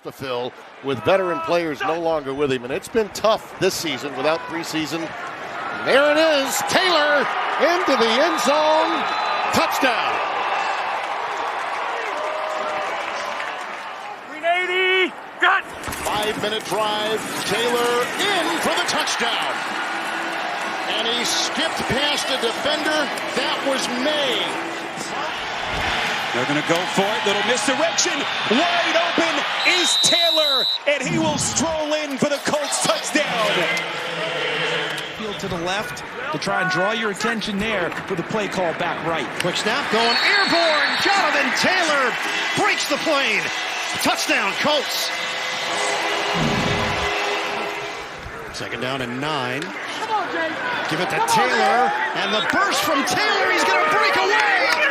to fill with veteran players no longer with him, and it's been tough this season without preseason. And there it is, Taylor into the end zone, touchdown. 380, got 5-minute drive, Taylor in for the touchdown. And he skipped past a defender. That was May. They're going to go for it. Little misdirection. Wide open is Taylor, and he will stroll in for the Colts touchdown. Field to the left to try and draw your attention there for the play call back right. Quick snap going airborne. Jonathan Taylor breaks the plane. Touchdown, Colts. Second down and 9. Give it to Taylor, and the burst from Taylor. He's going to break away.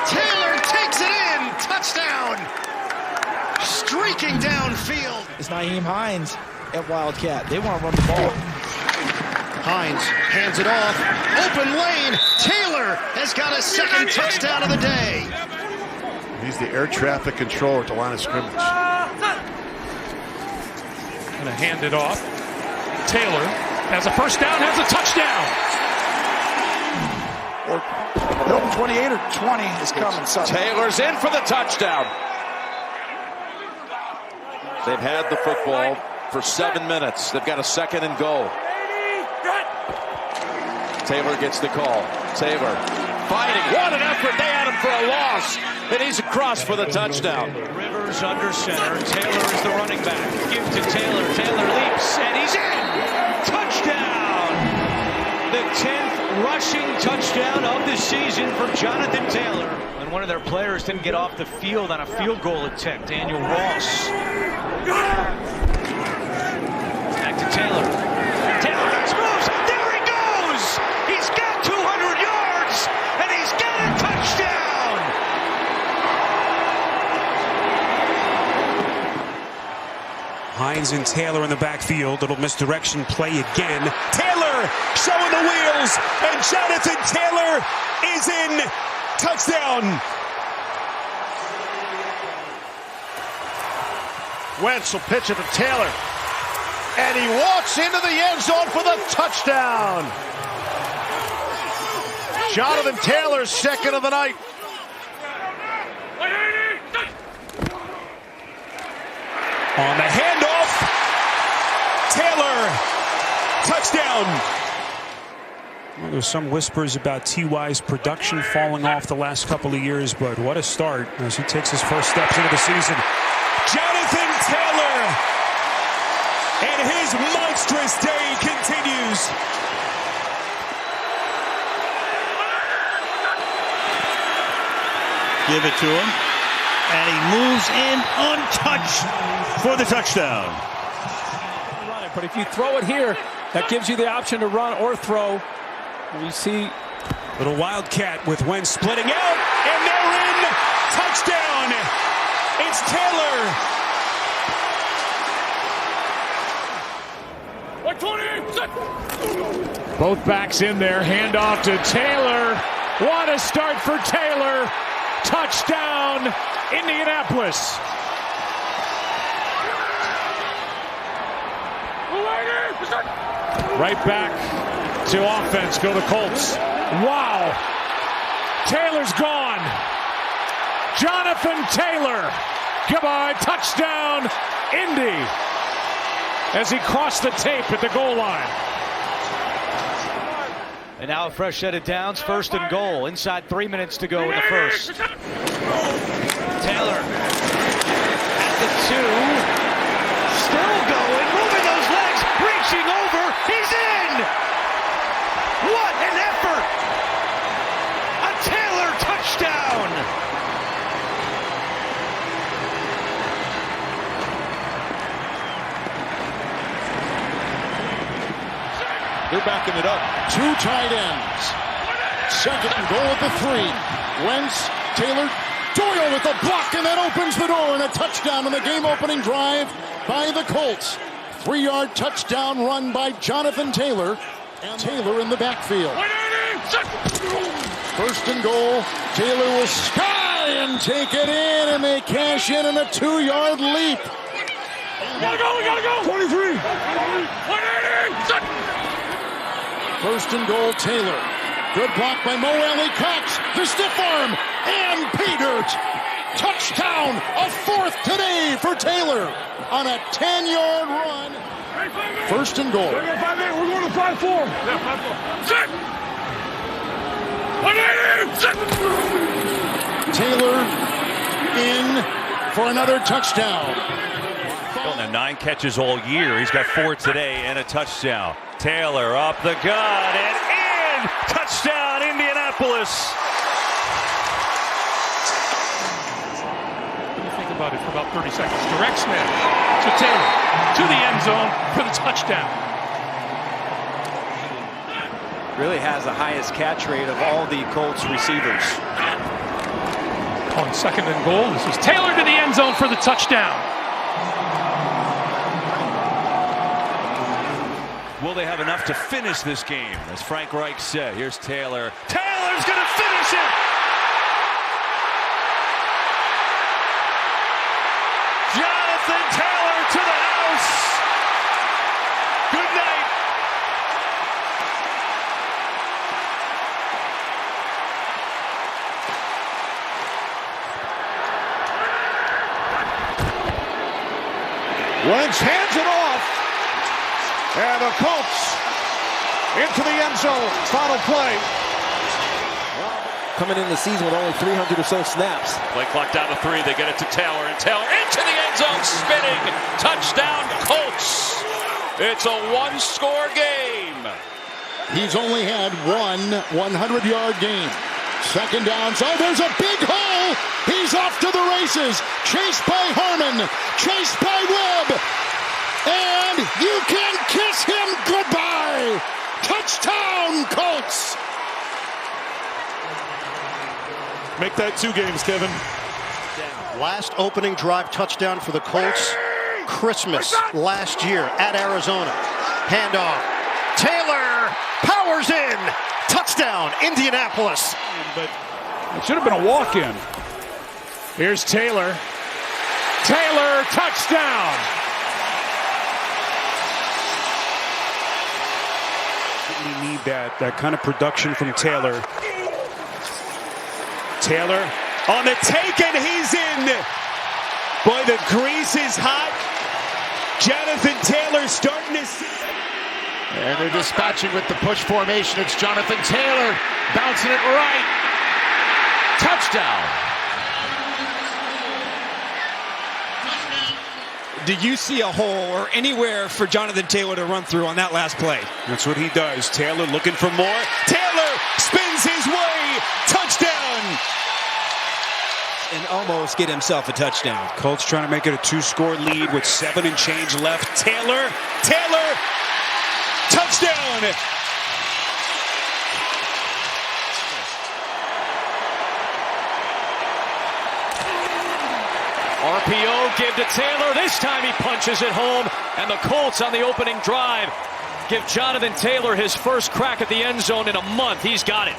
Taylor takes it in. Touchdown. Streaking downfield. It's Nyheim Hines at Wildcat. They want to run the ball. Hines hands it off. Open lane. Taylor has got a second touchdown of the day. He's the air traffic controller at the line of scrimmage. Going to hand it off. Taylor has a first down, has a touchdown. 28 or 20 is coming. Taylor's in for the touchdown. They've had the football for 7 minutes. They've got a second and goal. Taylor gets the call. Taylor fighting. What an effort. They had him for a loss. And he's across for the touchdown. Rivers under center. Taylor is the running back. Give to Taylor. Taylor leaps, and he's in. Touchdown. The 10th rushing touchdown of the season for Jonathan Taylor. And one of their players didn't get off the field on a field goal attempt. Daniel Ross. Back to Taylor. Taylor makes moves. There he goes. He's got 200 yards, and he's got a touchdown. Hines and Taylor in the backfield. Little misdirection play again. Taylor showing the wheels, and Jonathan Taylor is in. Touchdown. Wentz will pitch it to Taylor. And he walks into the end zone for the touchdown. Jonathan Taylor's second of the night. On the handoff, Taylor, touchdown. Well, there's some whispers about T.Y.'s production falling off the last couple of years, but what a start as he takes his first steps into the season. Jonathan Taylor, and his monstrous day continues. Give it to him. And he moves in untouched for the touchdown. But if you throw it here, that gives you the option to run or throw. We see Little wildcat with Wentz splitting out, and they're in. Touchdown. It's Taylor. 120. Both backs in there. Handoff to Taylor. What a start for Taylor. Touchdown, Indianapolis. Right back to offense. Go the Colts. Wow. Taylor's gone. Jonathan Taylor. Goodbye. Touchdown, Indy. As he crossed the tape at the goal line. And now a fresh set of downs, first and goal. Inside 3 minutes to go in the first. Taylor at the 2. Still going, moving those legs, reaching over. He's in! What an effort! A Taylor touchdown! They're backing it up. 2 tight ends. Second and goal at the 3. Wentz, Taylor, Doyle with the block, and that opens the door, and a touchdown on the game-opening drive by the Colts. 3-yard touchdown run by Jonathan Taylor, and Taylor in the backfield. First and goal. Taylor will sky try and take it in, and they cash in a 2-yard leap. We gotta go! 23! 180! First and goal, Taylor. Good block by Mo Alley Cox. The stiff arm, and pay dirt. Touchdown, a 4th today for Taylor on a 10-yard run. First and goal. We're going to 5-4. Yeah, 5-4. Sit! 180! Sit! Taylor in for another touchdown. Now 9 catches all year. He's got 4 today and a touchdown. Taylor up the gut and in! Touchdown, Indianapolis! Think about it for about 30 seconds. Direct snap to Taylor to the end zone for the touchdown. Really has the highest catch rate of all the Colts receivers. On second and goal, this is Taylor to the end zone for the touchdown. Will they have enough to finish this game? As Frank Reich said, here's Taylor. Taylor's going to finish it! Jonathan Taylor to the house! Good night! Wentz hands it off. And the Colts into the end zone. Final play. Coming in the season with only 300 or so snaps. Play clock down to 3. They get it to Taylor, and Taylor into the end zone, spinning. Touchdown, Colts. It's a 1-score game. He's only had one 100-yard game. Second down. Oh, there's a big hole. He's off to the races. Chased by Harmon. Chased by Webb. And you can kiss him goodbye. Touchdown, Colts. Make that 2 games, Kevin. Last opening drive touchdown for the Colts. Christmas last year at Arizona. Handoff. Taylor powers in. Touchdown, Indianapolis. But it should have been a walk-in. Here's Taylor. Taylor, touchdown. We need that kind of production from Taylor. Taylor on the take, and he's in. Boy, the grease is hot. Jonathan Taylor starting to see. And they're dispatching with the push formation. It's Jonathan Taylor bouncing it right. Touchdown. Did you see a hole or anywhere for Jonathan Taylor to run through on that last play? That's what he does. Taylor looking for more. Taylor spins his way. Touchdown. And almost get himself a touchdown. Colts trying to make it a 2-score lead with 7 and change left. Taylor. Touchdown. RPO, give to Taylor. This time he punches it home. And the Colts on the opening drive give Jonathan Taylor his first crack at the end zone in a month. He's got it.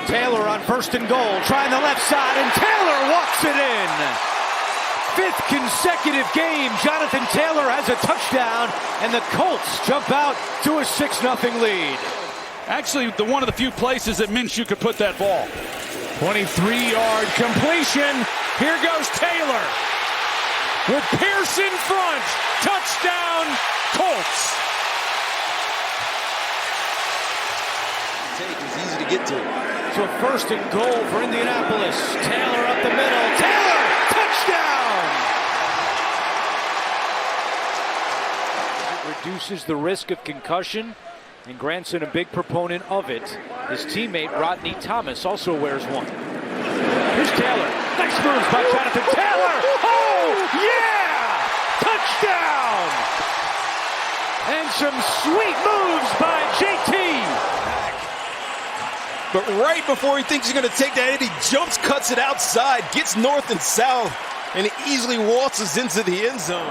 Taylor on first and goal, trying the left side, and Taylor walks it in. 5th consecutive game, Jonathan Taylor has a touchdown, and the Colts jump out to a 6-0 lead. Actually, one of the few places that Minshew could put that ball. 23-yard completion. Here goes Taylor. With Pierce in front. Touchdown, Colts. Take is easy to get to. So first and goal for Indianapolis. Taylor up the middle. Taylor, touchdown! It reduces the risk of concussion, and Granson a big proponent of it. His teammate Rodney Thomas also wears one. Here's Taylor. Nice moves by Jonathan Taylor. Oh, yeah! Touchdown! And some sweet moves by JT. But right before he thinks he's going to take that hit, he jumps, cuts it outside, gets north and south, and he easily waltzes into the end zone.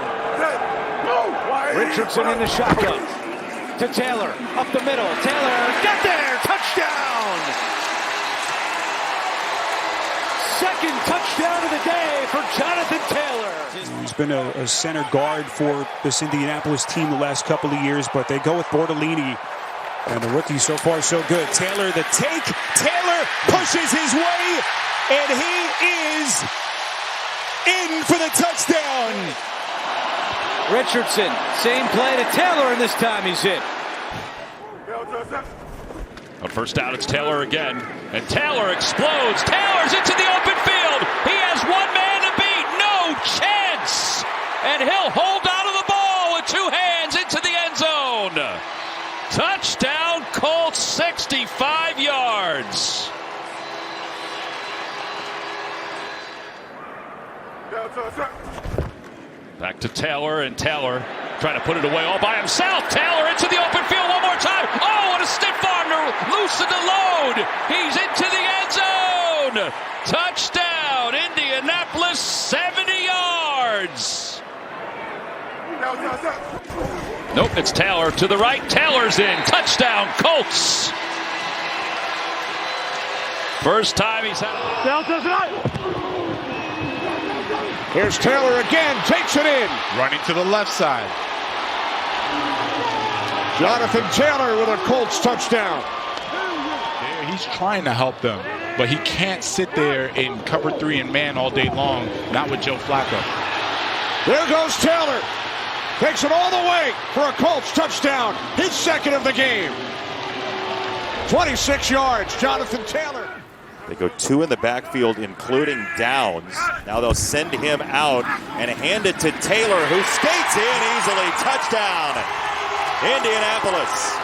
Richardson in the shotgun. to Taylor. Up the middle. Taylor got there. Touchdown. Second touchdown of the day for Jonathan Taylor. He's been a center guard for this Indianapolis team the last couple of years, but they go with Bortolini. And the rookie so far so good. Taylor the take. Taylor pushes his way, and he is in for the touchdown. Richardson, same play to Taylor, and this time he's in. On first down, it's Taylor again, and Taylor explodes. Taylor's into the open field. He has one man to beat. No chance. And he'll hold on to the ball with two hands into the end zone. Touchdown, Colts, 65 yards. Back to Taylor, and Taylor trying to put it away all by himself. Taylor into the open field one more time. Oh, what a stiff arm to loosen the load. He's into the end zone. Touchdown, Indianapolis, 70 yards. Nope, it's Taylor to the right. Taylor's in. Touchdown, Colts. First time he's had it. Here's Taylor again, takes it in. Running to the left side. Jonathan Taylor with a Colts touchdown. He's trying to help them, but he can't sit there in cover 3 and man all day long, not with Joe Flacco. There goes Taylor. Takes it all the way for a Colts touchdown. His second of the game. 26 yards, Jonathan Taylor. They go 2 in the backfield, including Downs. Now they'll send him out and hand it to Taylor, who skates in easily. Touchdown, Indianapolis.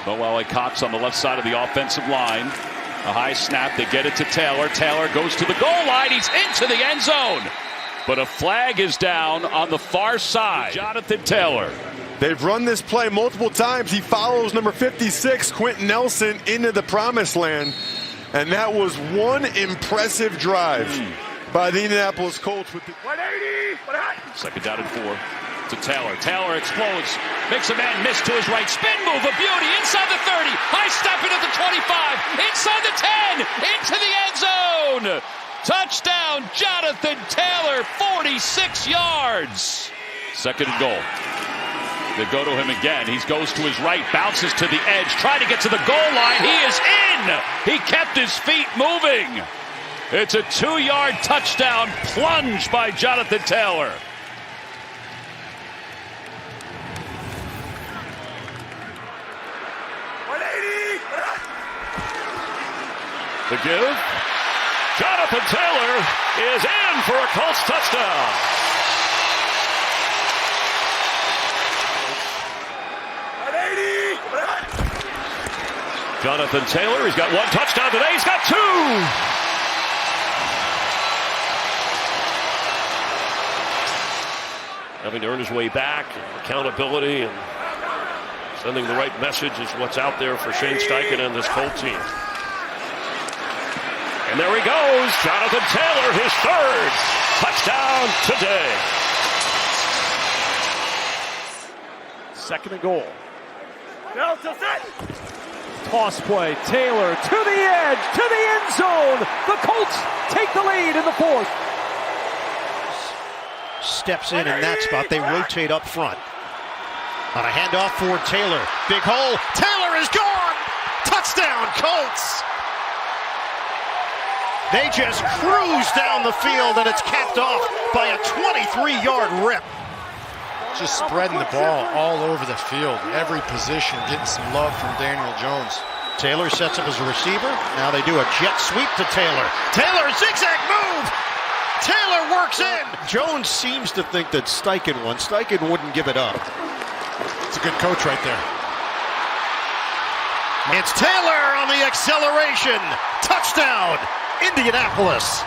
Moelle Cox on the left side of the offensive line. A high snap. They get it to Taylor. Taylor goes to the goal line. He's into the end zone. But a flag is down on the far side. Jonathan Taylor. They've run this play multiple times. He follows number 56, Quentin Nelson, into the promised land. And that was one impressive drive by the Indianapolis Colts. With the 180. Second down and 4 to Taylor. Taylor explodes. Makes a man miss to his right. Spin move, a beauty. Inside the 30. High step into the 25. Inside the 10. Into the end zone. Touchdown, Jonathan Taylor, 46 yards. Second and goal. They go to him again. He goes to his right, bounces to the edge, trying to get to the goal line. He is in. He kept his feet moving. It's a 2-yard touchdown plunge by Jonathan Taylor. The give. Jonathan Taylor is in for a Colts touchdown. Jonathan Taylor, he's got one touchdown today. He's got 2. Having to earn his way back, accountability, and sending the right message is what's out there for Shane Steichen and this Colt team. And there he goes, Jonathan Taylor, his 3rd touchdown today. Second and goal. Toss play, Taylor to the edge, to the end zone. The Colts take the lead in the 4th. Steps in that spot. They rotate up front. On a handoff for Taylor. Big hole. Taylor is gone. Touchdown, Colts. They just cruise down the field, and it's capped off by a 23-yard rip. Just spreading the ball all over the field. Every position getting some love from Daniel Jones. Taylor sets up as a receiver. Now they do a jet sweep to Taylor. Taylor, zigzag move. Taylor works in. Jones seems to think that Steichen won. Steichen wouldn't give it up. It's a good coach right there. It's Taylor on the acceleration. Touchdown, Indianapolis.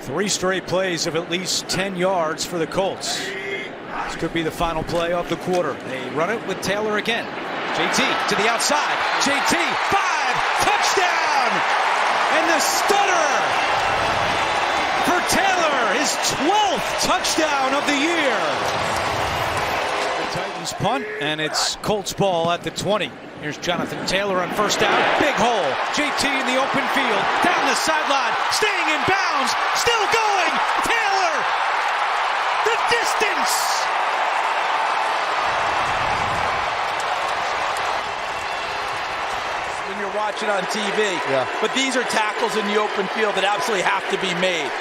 3 straight plays of at least 10 yards for the Colts. This could be the final play of the quarter. They run it with Taylor again. JT to the outside. JT, 5, touchdown! And the stunner for Taylor, his 12th touchdown of the year. Colts punt, and it's Colts ball at the 20. Here's Jonathan Taylor on first down. Big hole. JT in the open field. Down the sideline. Staying in bounds. Still going. Taylor. The distance. When you're watching on TV. But these are tackles in the open field that absolutely have to be made.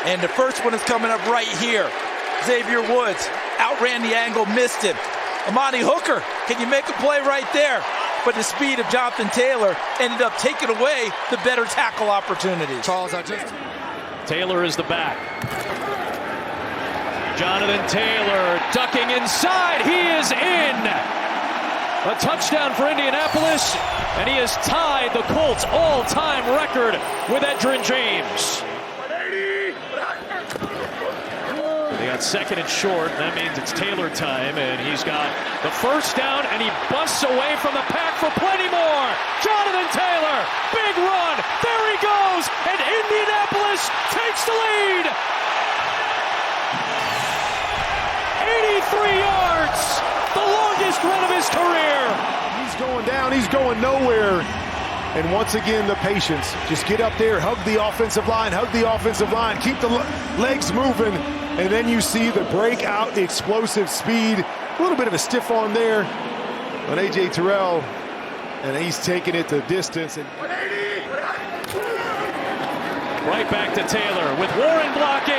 And the first one is coming up right here. Xavier Woods outran the angle, missed him. Amani Hooker, can you make a play right there? But the speed of Jonathan Taylor ended up taking away the better tackle opportunities. Charles, Taylor is the back. Jonathan Taylor ducking inside. He is in. A touchdown for Indianapolis, and he has tied the Colts all-time record with Edgerrin James. They got second and short. That means it's Taylor time, and he's got the first down, and he busts away from the pack for plenty more. Jonathan Taylor, big run. There he goes, and Indianapolis takes the lead. 83 yards, the longest run of his career. He's going down, he's going nowhere. And once again, the patience. Just get up there, hug the offensive line, keep the legs moving, and then you see the breakout, the explosive speed. A little bit of a stiff arm there on A.J. Terrell, and he's taking it the distance. Right back to Taylor with Warren blocking.